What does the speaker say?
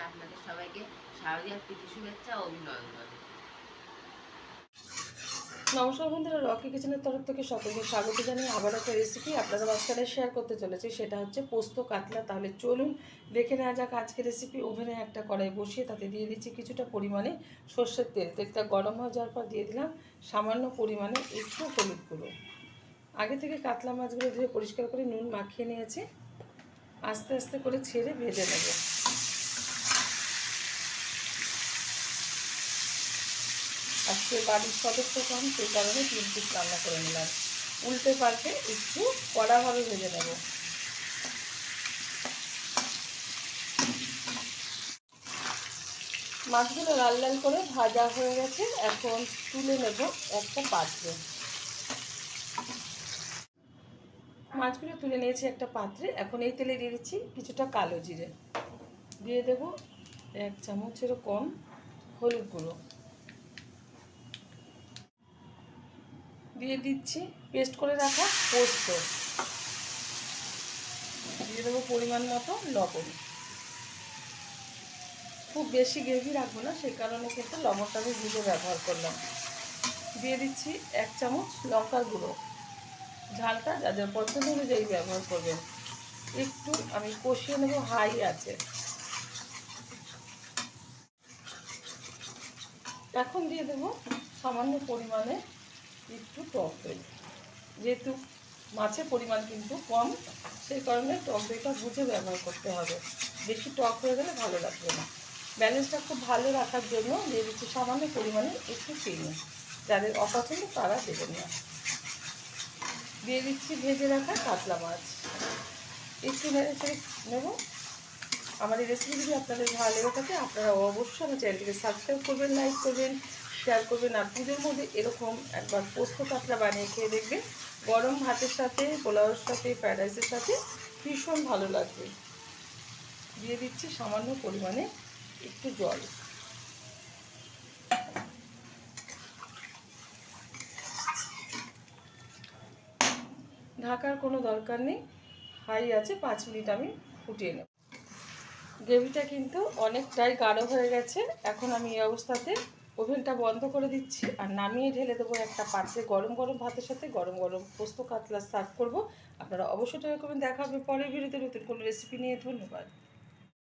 আপনাদের সবাইকে শারদীয়ার প্রীতি শুভেচ্ছা ও অভিনন্দন। নমস্কার বন্ধুরা, রকি কিচেনের তরফ থেকে সকলকে স্বাগত জানিয়ে আবার একটা রেসিপি আপনাদের মাঝখানে শেয়ার করতে চলেছি। সেটা হচ্ছে পোস্ত কাতলা। তাহলে চলুন দেখে নেওয়া যাক আজকের রেসিপি। ওভেনে একটা কড়াই বসিয়ে তাতে দিয়ে দিচ্ছি কিছুটা পরিমাণে সর্ষের তেল। তেলটা গরম হয়ে যাওয়ার পর দিয়ে দিলাম সামান্য পরিমাণে একটু হলুদ গুঁড়ো। আগে থেকে কাতলা মাছগুলো ধুয়ে পরিষ্কার করে নুন মাখিয়ে নিয়েছি। আস্তে আস্তে করে ছেড়ে ভেজে নেব। আজকে বাড়ির সদস্য কম, সেই কারণে 3 পিস রান্না করে নিলাম। উল্টে পাল্টে একটু কড়াভাবে ভেজে নেব। মাছগুলো লাল লাল করে ভাজা হয়ে গেছে। এখন তুলে নেব একটা পাত্রে। মাছগুলো তুলে নিয়েছি একটা পাত্রে। এখন এই তেলে দিয়ে দিচ্ছি কিছুটা কালো জিরে, দিয়ে দেব 1 চামচেরও কম হলুদ গুঁড়ো, দিয়ে দিচ্ছি পেস্ট করে রাখা পোস্ত, দিয়ে দেবো পরিমাণ মতো লবণ। খুব বেশি গ্রেভি রাখবো না, সেই কারণে কিন্তু লবণটা আমি বুঝে ব্যবহার করলাম। দিয়ে দিচ্ছি 1 চামচ লঙ্কার গুঁড়ো, ঝালটা যাদের পছন্দ অনুযায়ী ব্যবহার করবেন। একটু আমি কষিয়ে নেব হাই আছে। এখন দিয়ে দেবো সামান্য পরিমাণে একটু টক দই। যেহেতু মাছের পরিমাণ কিন্তু কম, সেই কারণে টক দইটা বুঝে ব্যবহার করতে হবে। বেশি টক হয়ে গেলে ভালো লাগবে না। ব্যালেন্সটা খুব ভালো রাখার জন্য দিয়ে দিচ্ছি সামান্য পরিমাণে একটু চিনি। যাদের অপছন্দ তারা দেবেন না। দিয়ে দিচ্ছি ভেজে রাখা কাতলা মাছ, একটু নেড়ে চেড়ে নেব। আমার এই রেসিপি যদি আপনাদের ভালো লেগে থাকে আপনারা অবশ্যই আমার চ্যানেলটিকে সাবস্ক্রাইব করবেন, লাইক করবেন, শেয়ার করবেন। আর পুজোর মধ্যে এরকম একবার পোস্ত কাতলা বানিয়ে খেয়ে দেখবেন। গরম ভাতের সাথে, পোলাওয়ের সাথে, ফ্রাইড রাইসের সাথে ভীষণ ভালো লাগবে। দিয়ে দিচ্ছি সামান্য পরিমাণে একটু জল। ঢাকার কোনো দরকার নেই, হাই আছে। 5 মিনিট আমি ফুটিয়ে নেব। গ্রেভিটা কিন্তু অনেকটাই গাঢ় হয়ে গেছে। এখন আমি এই অবস্থাতে ওভেনটা বন্ধ করে দিচ্ছি আর নামিয়ে ঢেলে দেবো একটা পাত্রে। গরম গরম ভাতের সাথে গরম গরম পোস্ত কাতলা সার্ভ করব। আপনারা অবশ্যই ট্রাই করবেন। দেখা হবে পরের ভিডিওতে নতুন কোনো রেসিপি নিয়ে। ধন্যবাদ।